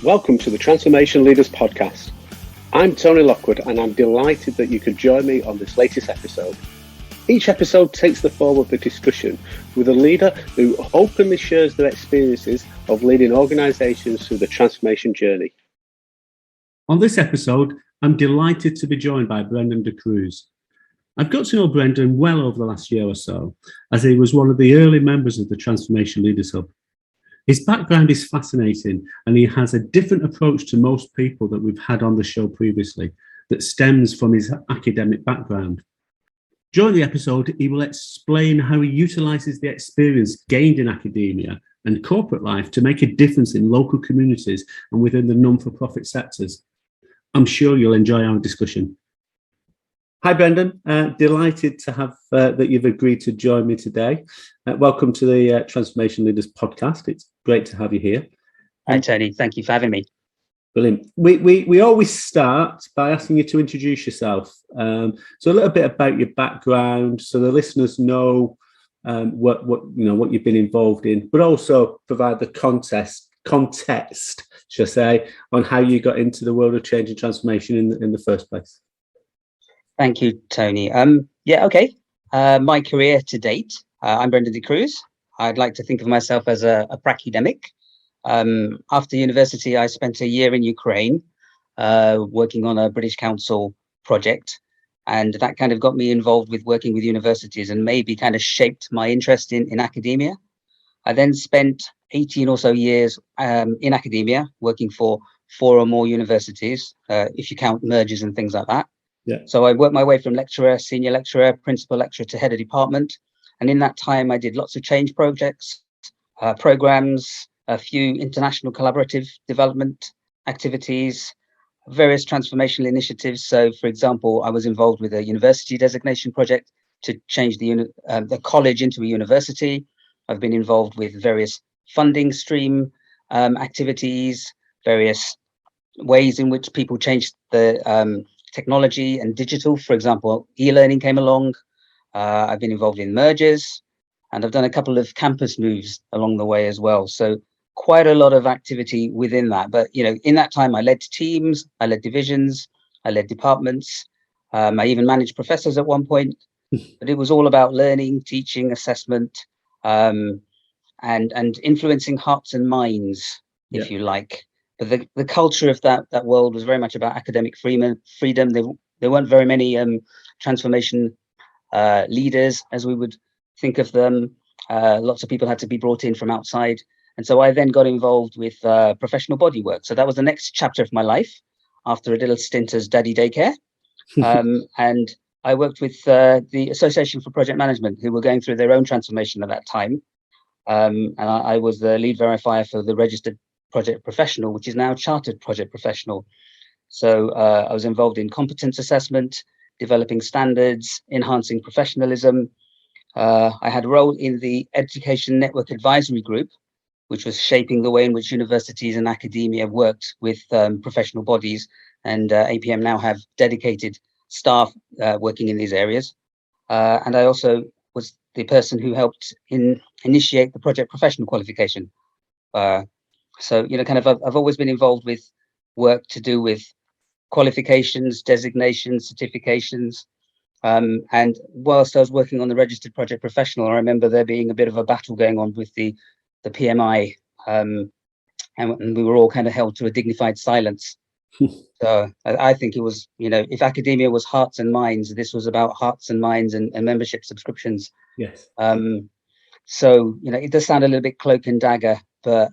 Welcome to the Transformation Leaders Podcast. I'm Tony Lockwood and I'm delighted that you could join me on this latest episode. Each episode takes the form of a discussion with a leader who openly shares their experiences of leading organisations through the transformation journey. On this episode, I'm delighted to be joined by Brendan de Cruz. I've got to know Brendan well over the last year or so, as he was one of the early members of the Transformation Leaders Hub. His background is fascinating, and he has a different approach to most people that we've had on the show previously that stems from his academic background. During the episode, he will explain how he utilises the experience gained in academia and corporate life to make a difference in local communities and within the non-for-profit sectors. I'm sure you'll enjoy our discussion. Hi, Brendan. Delighted to have that you've agreed to join me today. Welcome to the Transformation Leaders Podcast. It's great to have you here. Hi, Tony. Thank you for having me. Brilliant. We always start by asking you to introduce yourself. So a little bit about your background, so the listeners know what you've been involved in, but also provide the context, should I say, on how you got into the world of change and transformation in the first place. Thank you, Tony. My career to date, I'm Brendan de Cruz. I'd like to think of myself as a pracademic. After university, I spent a year in Ukraine working on a British Council project, and that kind of got me involved with working with universities and maybe kind of shaped my interest in academia. I then spent 18 or so years in academia, working for 4 or more universities, if you count mergers and things like that. Yeah. So I worked my way from lecturer, senior lecturer, principal lecturer to head of department. And in that time, I did lots of change projects, programs, a few international collaborative development activities, various transformational initiatives. So, for example, I was involved with a university designation project to change the college into a university. I've been involved with various funding stream activities, various ways in which people changed the technology and digital. For example, e-learning came along. I've been involved in mergers, and I've done a couple of campus moves along the way as well. So quite a lot of activity within that. But, in that time, I led teams, I led divisions, I led departments. I even managed professors at one point. But it was all about learning, teaching, assessment, and influencing hearts and minds, if you like. But the culture of that world was very much about academic freedom. There weren't very many transformation leaders, as we would think of them. Lots of people had to be brought in from outside. And so I then got involved with professional body work. So that was the next chapter of my life after a little stint as daddy daycare. And I worked with the Association for Project Management, who were going through their own transformation at that time. And I was the lead verifier for the registered project professional, which is now chartered project professional. So I was involved in competence assessment, developing standards, enhancing professionalism. I had a role in the Education Network Advisory Group, which was shaping the way in which universities and academia worked with professional bodies. And APM now have dedicated staff working in these areas. And I also was the person who helped initiate the project professional qualification. So, I've always been involved with work to do with qualifications, designations, certifications. And whilst I was working on the registered project professional, I remember there being a bit of a battle going on with the PMI, and we were all kind of held to a dignified silence. So I think it was, if academia was hearts and minds, this was about hearts and minds and membership subscriptions. Yes. So, it does sound a little bit cloak and dagger, but,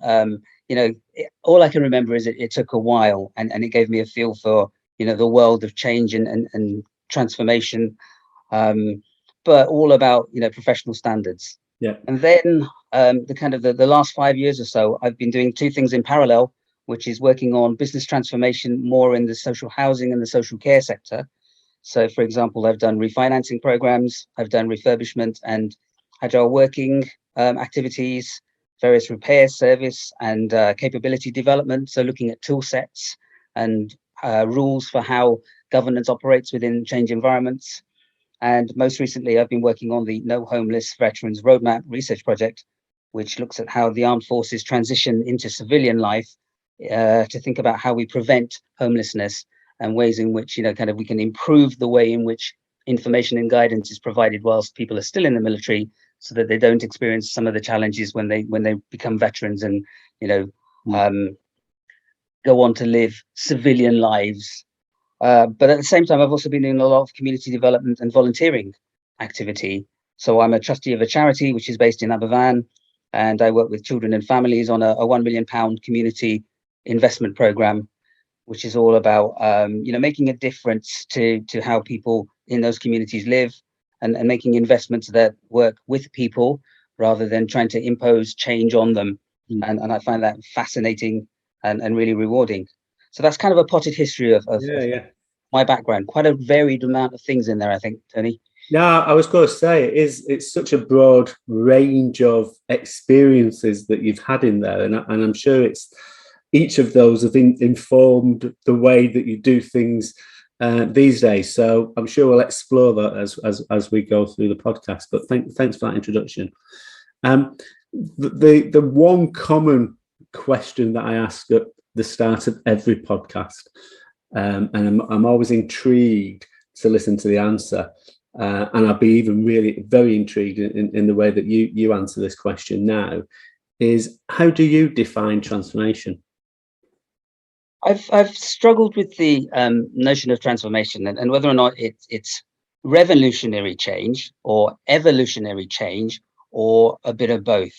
all I can remember is it took a while and it gave me a feel for, the world of change and transformation, but all about, professional standards. Yeah. And then the last 5 years or so, I've been doing 2 things in parallel, which is working on business transformation more in the social housing and the social care sector. So, for example, I've done refinancing programs, I've done refurbishment and agile working activities, various repair service and capability development. So looking at tool sets and rules for how governance operates within change environments. And most recently, I've been working on the No Homeless Veterans Roadmap research project, which looks at how the armed forces transition into civilian life to think about how we prevent homelessness and ways in which, kind of we can improve the way in which information and guidance is provided whilst people are still in the military, so that they don't experience some of the challenges when they become veterans and, go on to live civilian lives. But at the same time, I've also been doing a lot of community development and volunteering activity. So I'm a trustee of a charity which is based in Aberfan, and I work with children and families on a £1 million community investment program, which is all about making a difference to how people in those communities live, and making investments that work with people rather than trying to impose change on them. And I find that fascinating and really rewarding. So that's kind of a potted history of my background. Quite a varied amount of things in there, I think, Tony. Yeah, I was going to say it's such a broad range of experiences that you've had in there, and I'm sure it's each of those have informed the way that you do things these days. So I'm sure we'll explore that as we go through the podcast. But thanks for that introduction. The one common question that I ask at the start of every podcast, and I'm always intrigued to listen to the answer. And I'll be even really very intrigued in the way that you answer this question now, is how do you define transformation? I've struggled with the notion of transformation and whether or not it's revolutionary change or evolutionary change or a bit of both.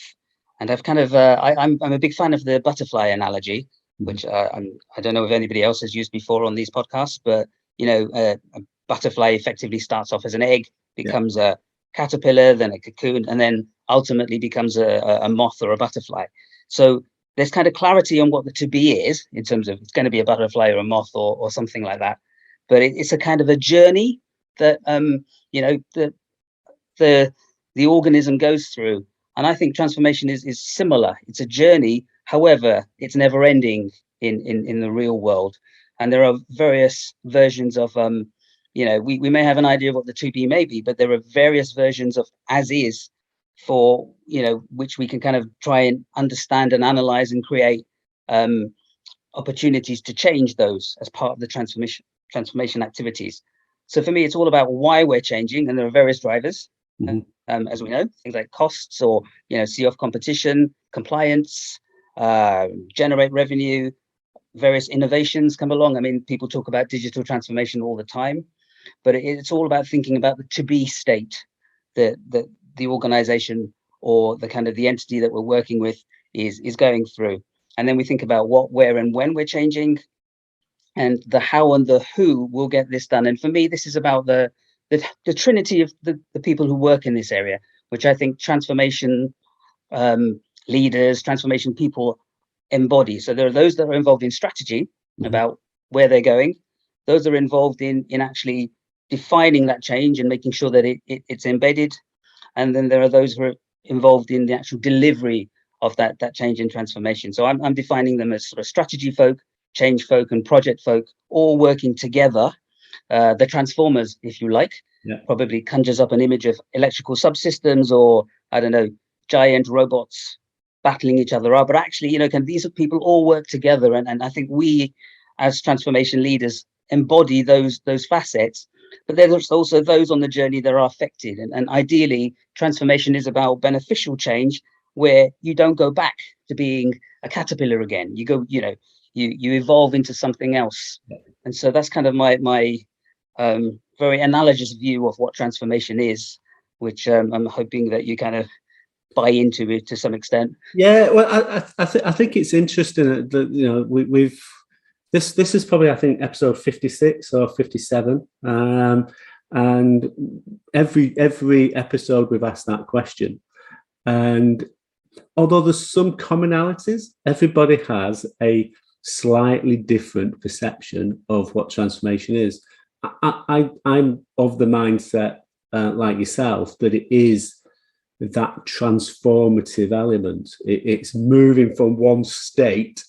And I've kind of I'm a big fan of the butterfly analogy, which I don't know if anybody else has used before on these podcasts, but a butterfly effectively starts off as an egg, becomes a caterpillar, then a cocoon, and then ultimately becomes a moth or a butterfly. So there's kind of clarity on what the to be is in terms of it's going to be a butterfly or a moth or something like that. But it's a kind of a journey that the organism goes through. And I think transformation is similar. It's a journey. However, it's never ending in the real world. And there are various versions of we may have an idea of what the to be may be, but there are various versions of as is for, which we can kind of try and understand and analyze and create opportunities to change those as part of the transformation activities. So for me, it's all about why we're changing, and there are various drivers, as we know, things like costs or, see off competition, compliance, generate revenue, various innovations come along. I mean, people talk about digital transformation all the time, but it's all about thinking about the to-be state that the organization or the kind of the entity that we're working with is going through. And then we think about what, where, and when we're changing, and the how and the who will get this done. And for me, this is about the trinity of the people who work in this area, which I think transformation leaders, transformation people embody. So there are those that are involved in strategy about where they're going, those that are involved in actually defining that change and making sure that it's embedded, and then there are those who are involved in the actual delivery of that change and transformation. So I'm defining them as sort of strategy folk, change folk, and project folk, all working together. The transformers, if you like, probably conjures up an image of electrical subsystems or, I don't know, giant robots battling each other up. But actually, these are people all work together. And I think we, as transformation leaders, embody those facets. But there's also those on the journey that are affected. And ideally, transformation is about beneficial change where you don't go back to being a caterpillar again. You go, you evolve into something else. And so that's kind of my very analogous view of what transformation is, which I'm hoping that you kind of buy into it to some extent. Yeah, well, I think it's interesting that we've this is probably, I think, episode 56 or 57, and every episode we've asked that question, and although there's some commonalities, everybody has a slightly different perception of what transformation is. I'm of the mindset, like yourself, that it is that transformative element. It's moving from one state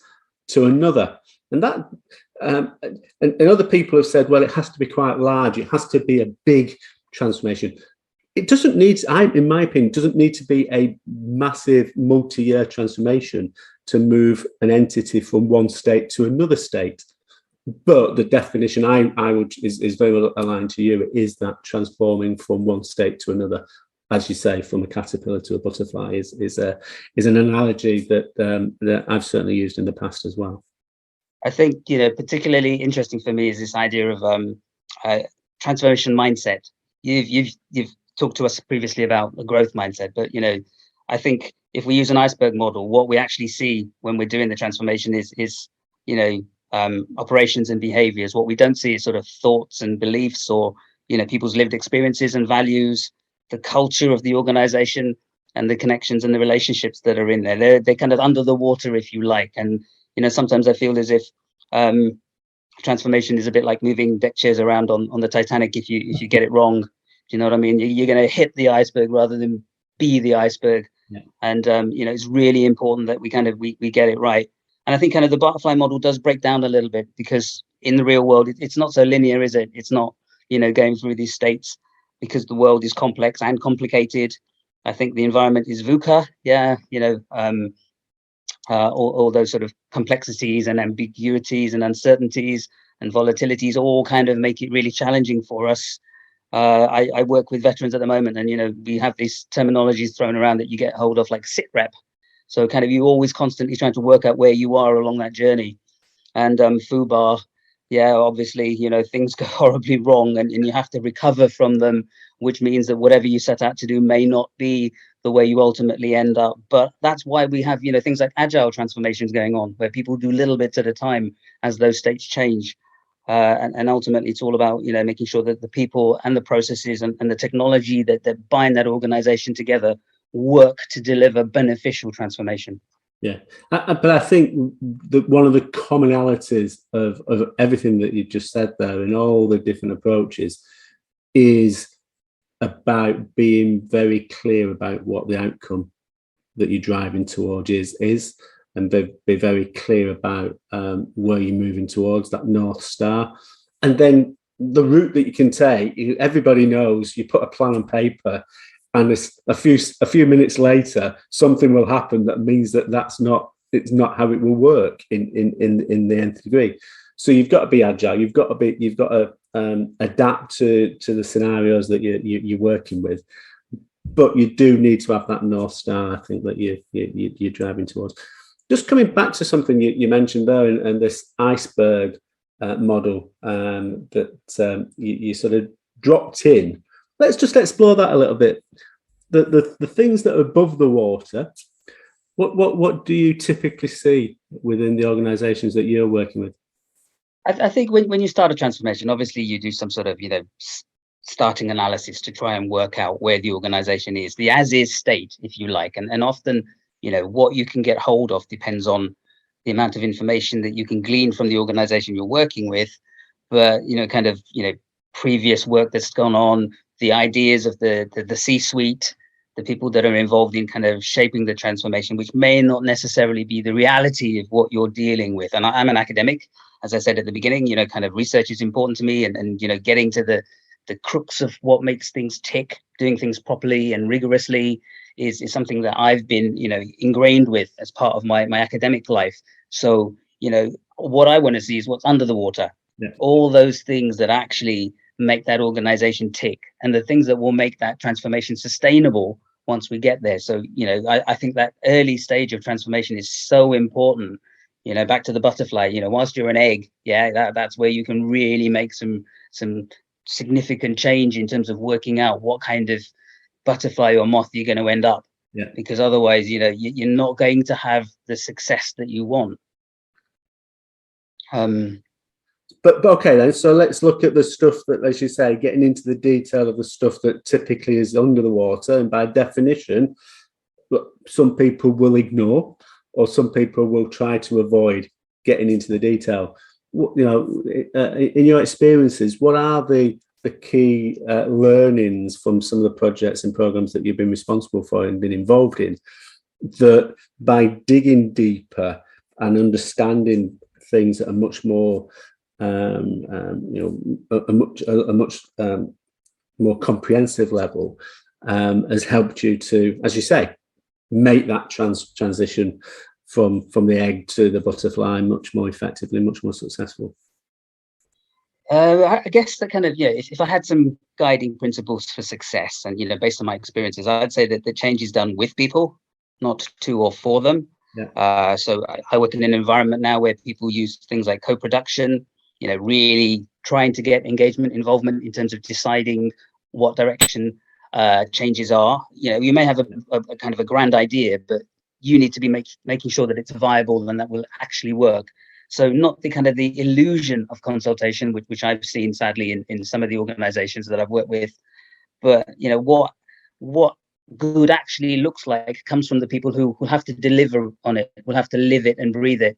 to another, and that and other people have said, well, it has to be quite large. It has to be a big transformation. It doesn't need, in my opinion, doesn't need to be a massive multi-year transformation to move an entity from one state to another state. But the definition I would is very well aligned to you. It is that transforming from one state to another, as you say, from a caterpillar to a butterfly is an analogy that I've certainly used in the past as well. I think, particularly interesting for me is this idea of transformation mindset. You've talked to us previously about a growth mindset, but I think if we use an iceberg model, what we actually see when we're doing the transformation is operations and behaviors. What we don't see is sort of thoughts and beliefs, or people's lived experiences and values, the culture of the organization, and the connections and the relationships that are in there. They're kind of under the water, if you like. And sometimes I feel as if transformation is a bit like moving deck chairs around on the Titanic. If you get it wrong, do you know what I mean? You're going to hit the iceberg rather than be the iceberg. Yeah. And it's really important that we get it right. And I think kind of the butterfly model does break down a little bit, because in the real world, it's not so linear, is it? It's not going through these states, because the world is complex and complicated. I think the environment is VUCA. Yeah, all those sort of complexities and ambiguities and uncertainties and volatilities all kind of make it really challenging for us. I work with veterans at the moment, and we have these terminologies thrown around that you get hold of, like sit rep. So kind of you always constantly trying to work out where you are along that journey. And FUBAR, yeah, obviously, things go horribly wrong, and you have to recover from them, which means that whatever you set out to do may not be the way you ultimately end up. But that's why we have, things like agile transformations going on, where people do little bits at a time as those states change. And ultimately, it's all about, making sure that the people and the processes and the technology that bind that organization together work to deliver beneficial transformation. Yeah, but I think that one of the commonalities of everything that you just said there and all the different approaches is about being very clear about what the outcome that you're driving towards is, and be very clear about where you're moving towards, that North Star. And then the route that you can take, everybody knows, you put a plan on paper, and a few minutes later, something will happen that means it's not how it will work in the nth degree. So you've got to be agile. You've got to adapt to the scenarios that you're working with. But you do need to have that North Star, I think, that you're driving towards. Just coming back to something you mentioned there, and this iceberg model that you sort of dropped in. Let's just explore that a little bit. The things that are above the water, what do you typically see within the organizations that you're working with? I think when you start a transformation, obviously you do some sort of, starting analysis to try and work out where the organization is, the as-is state, if you like. And often, what you can get hold of depends on the amount of information that you can glean from the organization you're working with. But, previous work that's gone on, the ideas of the C-suite, the people that are involved in kind of shaping the transformation, which may not necessarily be the reality of what you're dealing with. And I'm an academic, as I said at the beginning, kind of research is important to me, and getting to the crux of what makes things tick, doing things properly and rigorously is something that I've been, ingrained with as part of my academic life. So, what I want to see is what's under the water. Yeah. All those things that actually make that organization tick, and the things that will make that transformation sustainable once we get there. So, I think that early stage of transformation is so important. Back to the butterfly, whilst you're an egg, that's where you can really make some significant change in terms of working out what kind of butterfly or moth you're going to end up. Yeah. Because otherwise, you're not going to have the success that you want. But okay then, so let's look at the stuff that, as you say, getting into the detail of the stuff that typically is under the water, and by definition, some people will ignore, or some people will try to avoid getting into the detail. In your experiences, what are the key learnings from some of the projects and programs that you've been responsible for and been involved in, that by digging deeper and understanding things at a much more a much more comprehensive level has helped you to, as you say, make that transition from the egg to the butterfly much more effectively, much more successful? I guess that kind of, if I had some guiding principles for success, and based on my experiences, I'd say that the change is done with people, not to or for them. Yeah. So I work in an environment now where people use things like co-production, really trying to get engagement, involvement in terms of deciding what direction changes are. You may have a kind of a grand idea, but you need to be making sure that it's viable and that will actually work. So not the kind of the illusion of consultation, which I've seen sadly in some of the organizations that I've worked with, but what good actually looks like comes from the people who will have to deliver on it, will have to live it and breathe it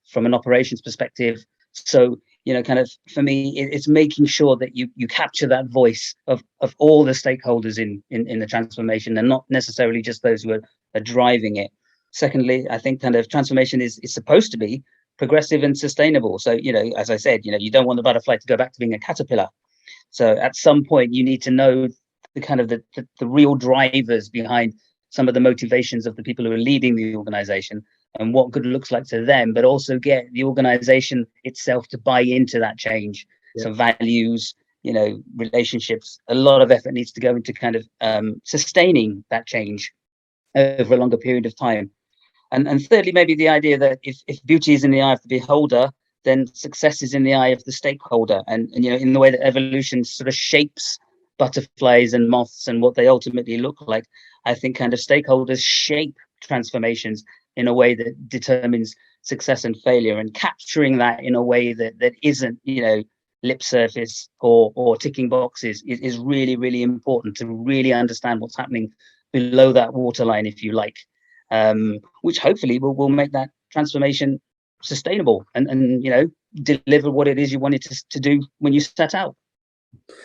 from an operations perspective. So kind of for me, it's making sure that you capture that voice of all the stakeholders in the transformation, and not necessarily just those who are driving it. Secondly, I think kind of transformation is supposed to be progressive and sustainable. So, as I said, you don't want the butterfly to go back to being a caterpillar. So at some point you need to know the kind of the real drivers behind some of the motivations of the people who are leading the organization and what good looks like to them, but also get the organization itself to buy into that change. Yeah. So values, relationships, a lot of effort needs to go into kind of sustaining that change over a longer period of time. And thirdly, maybe the idea that if beauty is in the eye of the beholder, then success is in the eye of the stakeholder. And in the way that evolution sort of shapes butterflies and moths and what they ultimately look like, I think kind of stakeholders shape transformations in a way that determines success and failure, and capturing that in a way that isn't, lip surface or ticking boxes is really, really important to really understand what's happening below that waterline, if you like. Which hopefully will make that transformation sustainable and deliver what it is you wanted to do when you set out.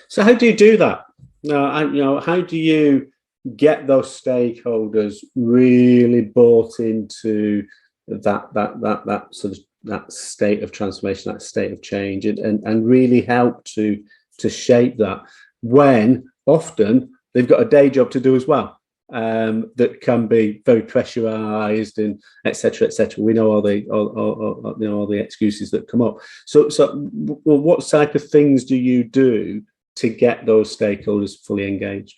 So how do you do that? How do you get those stakeholders really bought into that sort of that state of transformation, that state of change, and really help to shape that, when often they've got a day job to do as well? That can be very pressurized and etc. We know all the excuses that come up. So what type of things do you do to get those stakeholders fully engaged?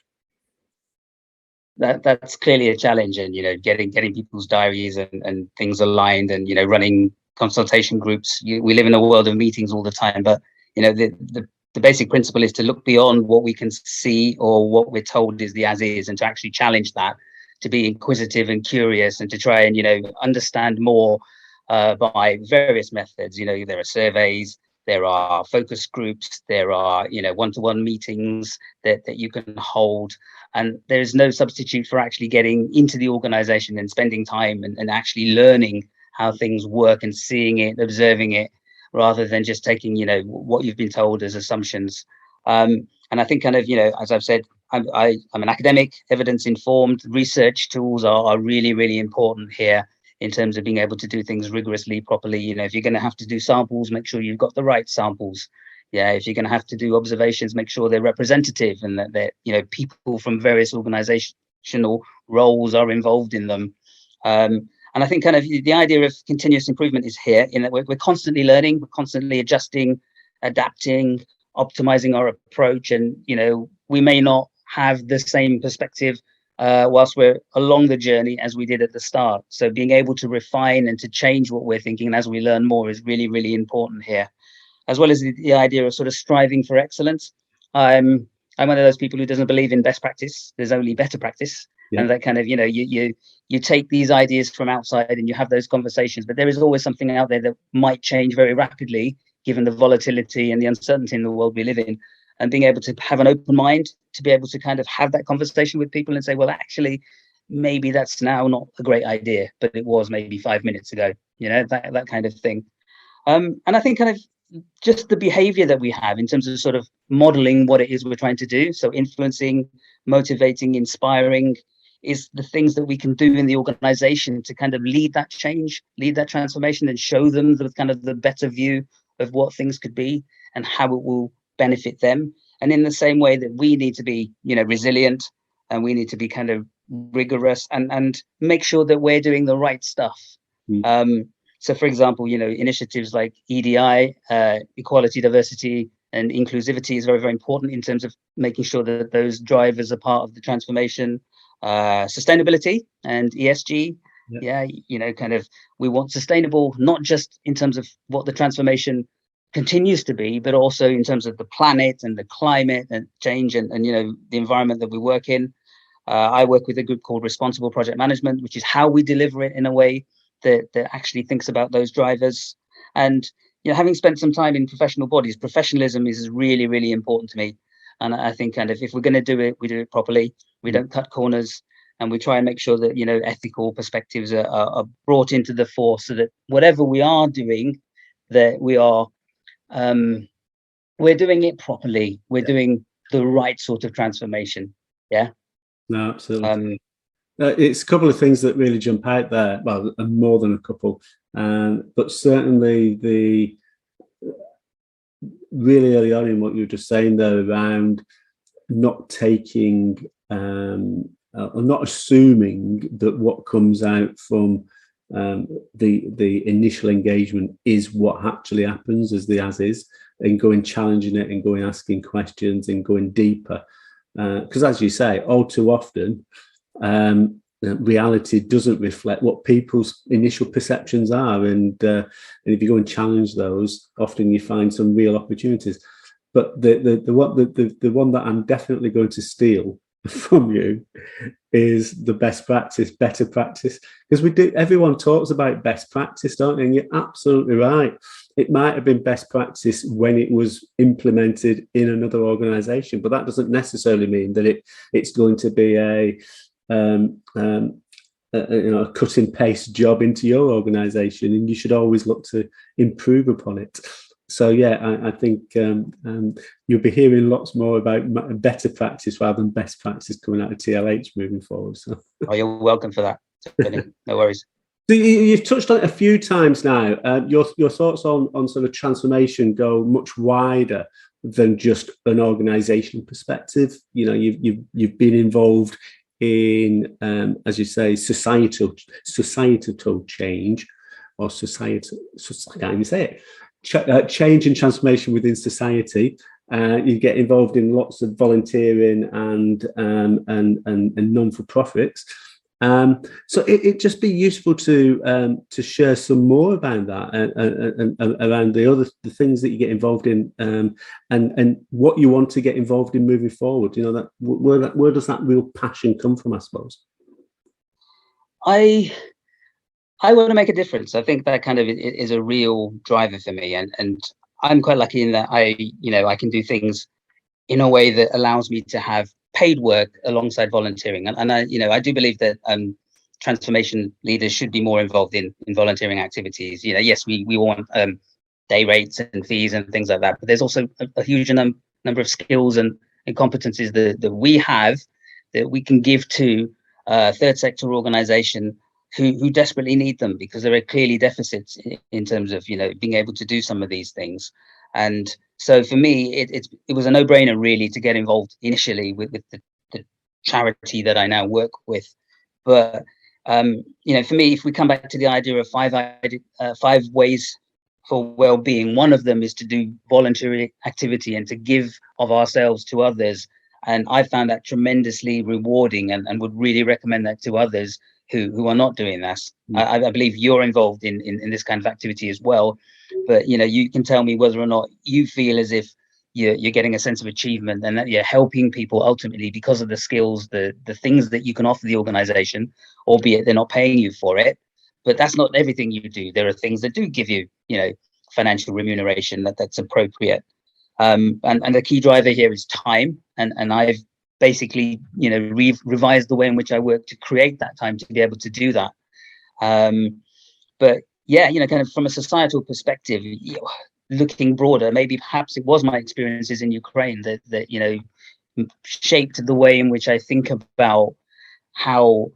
That's clearly a challenge, and getting people's diaries and things aligned, and running consultation groups. We live in a world of meetings all the time, but the basic principle is to look beyond what we can see or what we're told is the as is, and to actually challenge that, to be inquisitive and curious, and to try and understand more by various methods. There are surveys, there are focus groups, there are one-to-one meetings that you can hold, and there's no substitute for actually getting into the organization and spending time and actually learning how things work and seeing it, observing it, rather than just taking, what you've been told as assumptions. And I think kind of, as I've said, I'm an academic. Evidence-informed research tools are really, really important here in terms of being able to do things rigorously, properly. If you're going to have to do samples, make sure you've got the right samples. Yeah, if you're going to have to do observations, make sure they're representative and that they're, people from various organizational roles are involved in them. And I think kind of the idea of continuous improvement is here, in that we're constantly learning, we're constantly adjusting, adapting, optimizing our approach. And, we may not have the same perspective whilst we're along the journey as we did at the start. So being able to refine and to change what we're thinking as we learn more is really, really important here, as well as the idea of sort of striving for excellence. I'm one of those people who doesn't believe in best practice. There's only better practice. Yeah. And that kind of, you take these ideas from outside and you have those conversations, but there is always something out there that might change very rapidly, given the volatility and the uncertainty in the world we live in. And being able to have an open mind, to be able to kind of have that conversation with people and say, well, actually, maybe that's now not a great idea, but it was maybe 5 minutes ago, that kind of thing. And I think kind of just the behavior that we have in terms of sort of modeling what it is we're trying to do. So influencing, motivating, inspiring is the things that we can do in the organization to kind of lead that change, lead that transformation, and show them the kind of the better view of what things could be and how it will benefit them. And in the same way that we need to be, resilient, and we need to be kind of rigorous and make sure that we're doing the right stuff, So, for example, initiatives like EDI, equality, diversity, and inclusivity is very, very important in terms of making sure that those drivers are part of the transformation. Sustainability and ESG, we want sustainable, not just in terms of what the transformation continues to be, but also in terms of the planet and the climate and change and the environment that we work in. I work with a group called Responsible Project Management, which is how we deliver it in a way that actually thinks about those drivers. And having spent some time in professional bodies, professionalism is really, really important to me. And I think if we're going to do it, we do it properly. We don't cut corners, and we try and make sure that ethical perspectives are brought into the fore, so that whatever we are doing, that we are we're doing it properly. We're doing the right sort of transformation. Yeah. No, absolutely. It's a couple of things that really jump out there. Well, more than a couple, but certainly the really early on in what you were just saying there around not taking or not assuming that what comes out from the initial engagement is what actually happens as is, and going challenging it and going asking questions and going deeper, because as you say, all too often reality doesn't reflect what people's initial perceptions are, and if you go and challenge those, often you find some real opportunities. But the one that I'm definitely going to steal from you is the best practice, better practice, because everyone talks about best practice, don't they? And you're absolutely right. It might have been best practice when it was implemented in another organization, but that doesn't necessarily mean that it's going to be a cut and paste job into your organization, and you should always look to improve upon it. So I think you'll be hearing lots more about better practice rather than best practice coming out of TLH moving forward. So you're welcome for that. No worries. So you've touched on it a few times now. Your thoughts on sort of transformation go much wider than just an organizational perspective. You've been involved in, as you say, societal change, or societal. I can't even say it. Change and transformation within society. You get involved in lots of volunteering and non-for-profits. So it'd just be useful to share some more about that and around the things that you get involved in, and what you want to get involved in moving forward. That where does that real passion come from, I suppose? I want to make a difference. I think that kind of is a real driver for me, and I'm quite lucky in that I can do things in a way that allows me to have paid work alongside volunteering, and I do believe that transformation leaders should be more involved in volunteering activities. Yes, we want day rates and fees and things like that, but there's also a huge number of skills and competencies that we have that we can give to third sector organization who desperately need them, because there are clearly deficits in terms of being able to do some of these things. And so for me, it was a no-brainer really to get involved initially with the charity that I now work with. But for me, if we come back to the idea of five ways for well-being, one of them is to do voluntary activity and to give of ourselves to others. And I found that tremendously rewarding, and would really recommend that to others who are not doing this. I believe you're involved in this kind of activity as well, but you can tell me whether or not you feel as if you're getting a sense of achievement, and that you're helping people ultimately because of the skills, the things that you can offer the organization, albeit they're not paying you for it. But that's not everything you do. There are things that do give you financial remuneration that's appropriate, and the key driver here is time, and I've basically revised the way in which I work to create that time to be able to do that. But kind of from a societal perspective, looking broader, maybe perhaps it was my experiences in Ukraine that shaped the way in which I think about how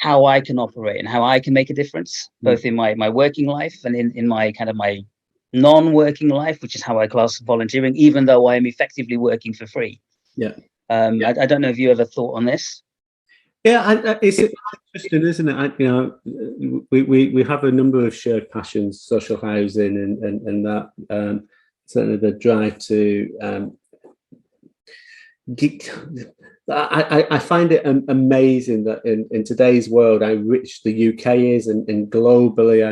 I can operate and how I can make a difference, both in my working life and in my kind of my non-working life, which is how I class volunteering, even though I am effectively working for free. Yeah. I don't know if you ever thought on this. It's interesting, isn't it? We have a number of shared passions, social housing, and that certainly the drive to I find it amazing that in today's world how rich the UK is, and globally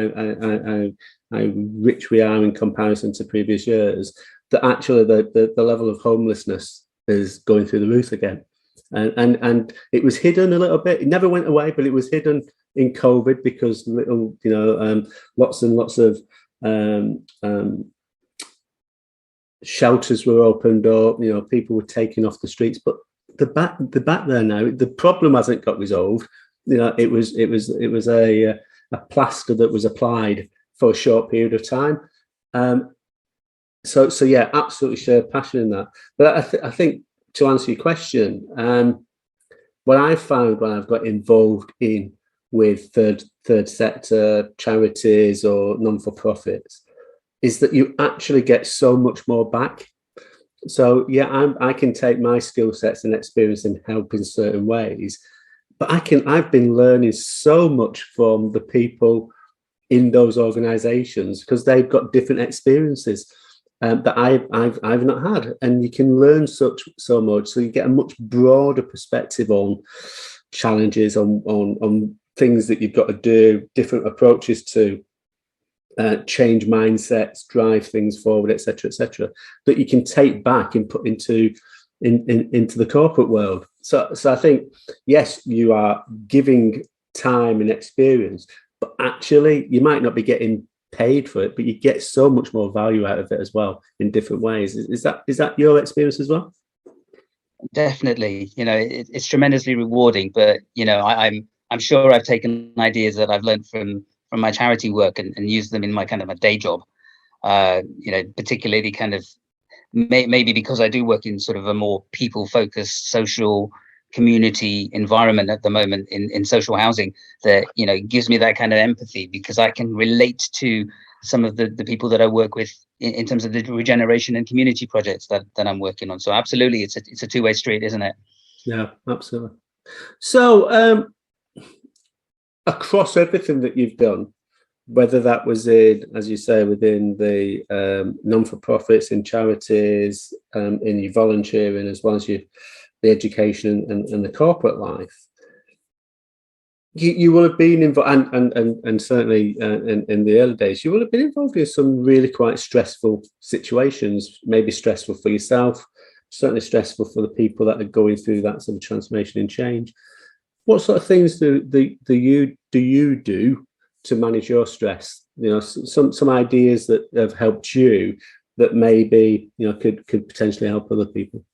how rich we are in comparison to previous years, that actually the level of homelessness is going through the roof again. And it was hidden a little bit. It never went away, but it was hidden in COVID because lots and lots of shelters were opened up. People were taken off the streets. But the back there now, the problem hasn't got resolved. It was a plaster that was applied for a short period of time. So yeah, absolutely share passion in that. But I think, to answer your question, what I've found when I've got involved with third sector charities or non-for-profits is that you actually get so much more back. So yeah, I can take my skill sets and experience and help in certain ways, but I've been learning so much from the people in those organizations because they've got different experiences that I've not had, and you can learn so much. So you get a much broader perspective on challenges, on things that you've got to do, different approaches to change mindsets, drive things forward, etc., that you can take back and put into the corporate world. So I think, yes, you are giving time and experience, but actually you might not be getting paid for it, but you get so much more value out of it as well in different ways. Is that your experience as well? Definitely. It's tremendously rewarding, but I'm sure I've taken ideas that I've learned from my charity work and used them in my kind of a day job. Particularly kind of maybe because I do work in sort of a more people-focused social community environment at the moment in social housing, that gives me that kind of empathy, because I can relate to some of the people that I work with in terms of the regeneration and community projects that I'm working on. So absolutely, it's a two-way street, isn't it? Yeah, absolutely. So across everything that you've done, whether that was as you say, within the non-for-profits, in charities, in your volunteering, as well as the education and the corporate life, you will have been involved, and certainly in the early days, you will have been involved in some really quite stressful situations, maybe stressful for yourself, certainly stressful for the people that are going through that sort of transformation and change. What sort of things do you do to manage your stress? Some ideas that have helped you that maybe could potentially help other people.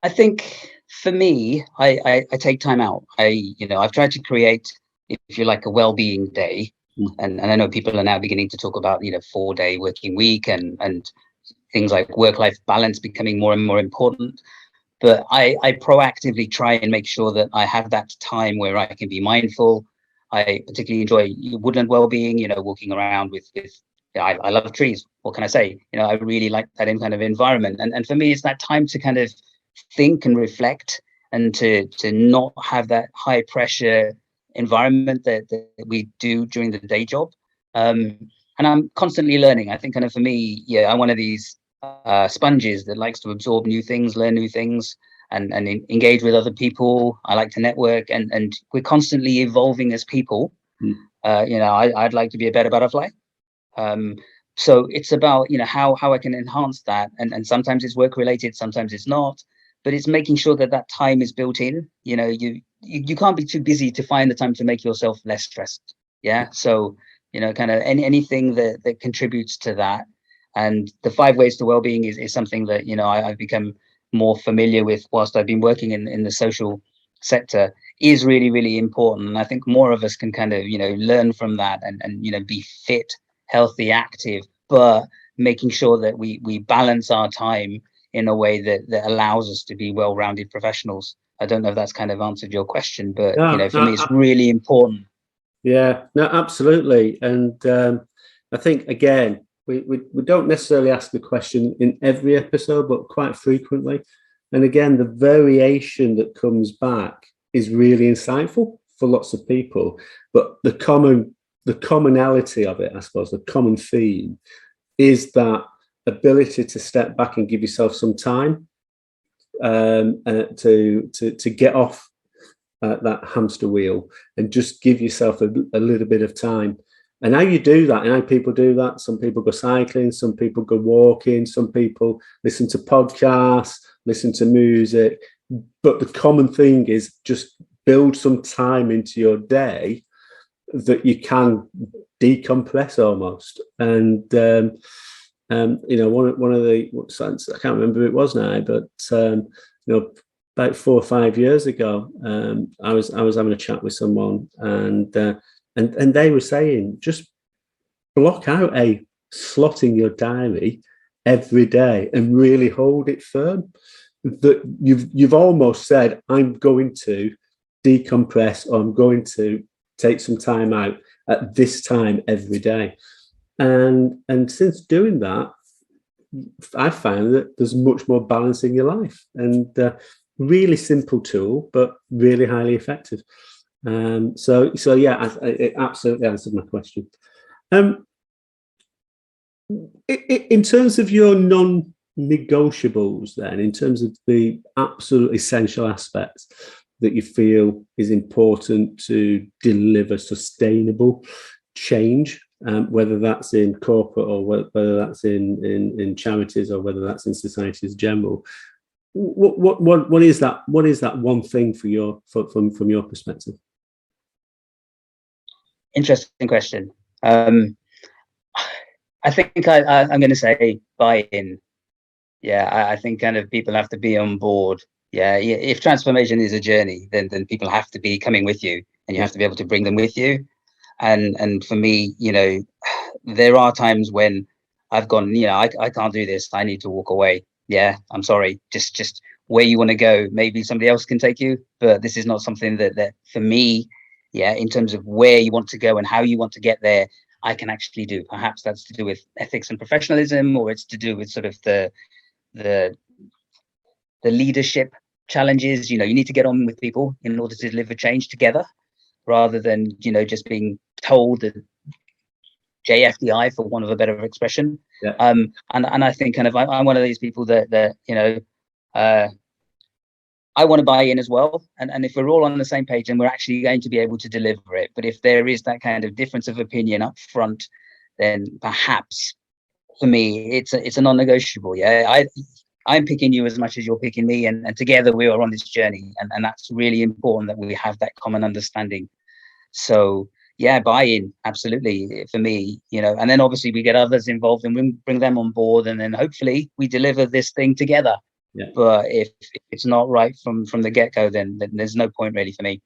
I think for me, I take time out. I've tried to create, if you like, a well-being day, and I know people are now beginning to talk about 4-day working week and things like work-life balance becoming more and more important. But I proactively try and make sure that I have that time where I can be mindful. I particularly enjoy woodland well-being, walking around with I love trees. What can I say? I really like that kind of environment. And for me, it's that time to kind of think and reflect, and to not have that high pressure environment that we do during the day job. And I'm constantly learning. I think kind of for me, I'm one of these sponges that likes to absorb new things, learn new things, and engage with other people. I like to network, and we're constantly evolving as people. I'd like to be a better butterfly. So it's about how I can enhance that, and sometimes it's work related, sometimes it's not, but it's making sure that time is built in. You can't be too busy to find the time to make yourself less stressed. So kind of anything that contributes to that. And the 5 ways to well-being is something that I've become more familiar with whilst I've been working in the social sector, is really, really important. And I think more of us can kind of learn from that and be fit, healthy, active, but making sure that we balance our time in a way that allows us to be well-rounded professionals. I don't know if that's kind of answered your question, but for me it's really important. Yeah, no, absolutely. And I think, again, we don't necessarily ask the question in every episode, but quite frequently. And again, the variation that comes back is really insightful for lots of people. But the commonality of it, I suppose, the common theme is that ability to step back and give yourself some time to get off that hamster wheel and just give yourself a little bit of time. And how you do that, and how people do that, some people go cycling, some people go walking, some people listen to podcasts, listen to music. But the common thing is just build some time into your day that you can decompress almost. And you know, one of the, I can't remember who it was now, but you know, about 4 or 5 years ago, I was having a chat with someone, and they were saying, just block out a slot in your diary every day and really hold it firm. That you've almost said, I'm going to decompress, or I'm going to take some time out at this time every day. And since doing that, I found that there's much more balance in your life, and really simple tool, but really highly effective. So yeah, it absolutely answered my question. In terms of your non-negotiables, then, in terms of the absolute essential aspects that you feel is important to deliver sustainable change, whether that's in corporate or whether that's in charities or whether that's in society as general, what is that? What is that one thing from your perspective? Interesting question. I think I'm going to say buy-in. Yeah, I think kind of people have to be on board. Yeah, if transformation is a journey, then people have to be coming with you, and you have to be able to bring them with you. And for me, you know, there are times when I've gone, you know, I can't do this. I need to walk away. Yeah, I'm sorry. Just where you want to go, maybe somebody else can take you, but this is not something that for me, yeah, in terms of where you want to go and how you want to get there, I can actually do. Perhaps that's to do with ethics and professionalism, or it's to do with sort of the leadership challenges. You know, you need to get on with people in order to deliver change together, rather than, you know, just being told that JFDI, for want of a better expression. Yeah. And I think kind of I'm one of these people that you know, I want to buy in as well. And if we're all on the same page, then we're actually going to be able to deliver it. But if there is that kind of difference of opinion up front, then perhaps for me, it's a non-negotiable. Yeah, I'm picking you as much as you're picking me, and together we are on this journey. And that's really important, that we have that common understanding. So yeah, buy-in, absolutely, for me, you know, and then obviously we get others involved and we bring them on board, and then hopefully we deliver this thing together. Yeah. But if it's not right from the get-go, then there's no point really for me.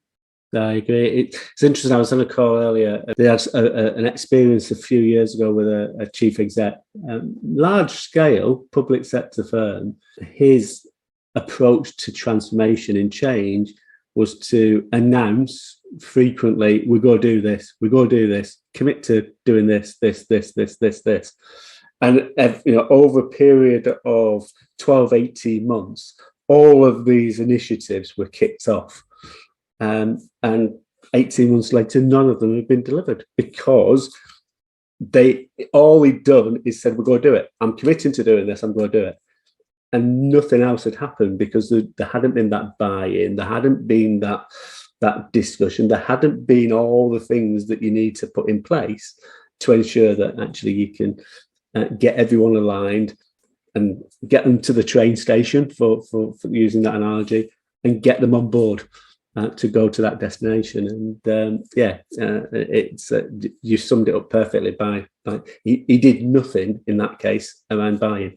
I agree. It's interesting. I was on a call earlier. They had an experience a few years ago with a chief exec, large scale public sector firm. His approach to transformation and change was to announce frequently, we're going to do this, we're going to do this, commit to doing this. And you know, over a period of 12, 18 months, all of these initiatives were kicked off. And 18 months later, none of them have been delivered, because all he'd done is said, we're going to do it. I'm committing to doing this, I'm going to do it. And nothing else had happened, because there hadn't been that buy-in, there hadn't been that discussion, there hadn't been all the things that you need to put in place to ensure that actually you can get everyone aligned and get them to the train station, for using that analogy, and get them on board to go to that destination. And it's you summed it up perfectly by he did nothing in that case around buy-in.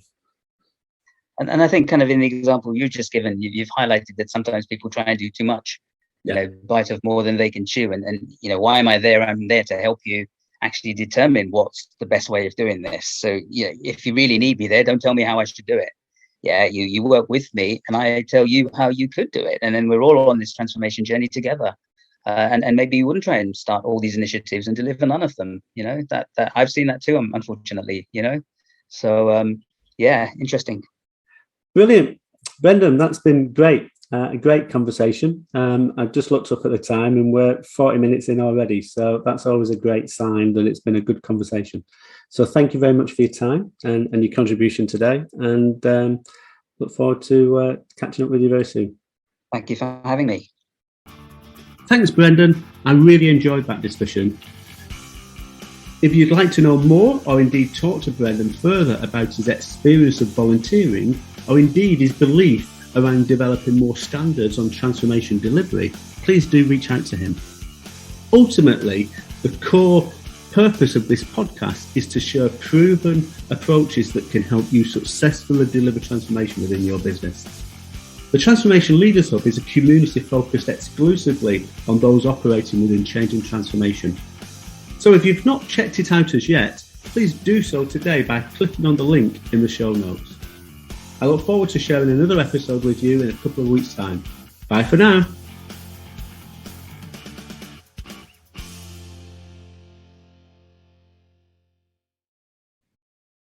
And I think kind of in the example you've just given, you've highlighted that sometimes people try and do too much, you know, bite off more than they can chew. And you know, why am I there? I'm there to help you actually determine what's the best way of doing this. So, you know, if you really need me there, don't tell me how I should do it. Yeah, you work with me and I tell you how you could do it. And then we're all on this transformation journey together. And maybe you wouldn't try and start all these initiatives and deliver none of them. You know, that I've seen that too, unfortunately, you know. So, yeah, interesting. Brilliant. Brendan, that's been great. A great conversation. I've just looked up at the time and we're 40 minutes in already. So that's always a great sign that it's been a good conversation. So thank you very much for your time and your contribution today. And look forward to catching up with you very soon. Thank you for having me. Thanks, Brendan. I really enjoyed that discussion. If you'd like to know more or indeed talk to Brendan further about his experience of volunteering or indeed his belief around developing more standards on transformation delivery, please do reach out to him. Ultimately, the core purpose of this podcast is to share proven approaches that can help you successfully deliver transformation within your business. The Transformation Leaders Hub is a community focused exclusively on those operating within change and transformation. So if you've not checked it out as yet, please do so today by clicking on the link in the show notes. I look forward to sharing another episode with you in a couple of weeks' time. Bye for now.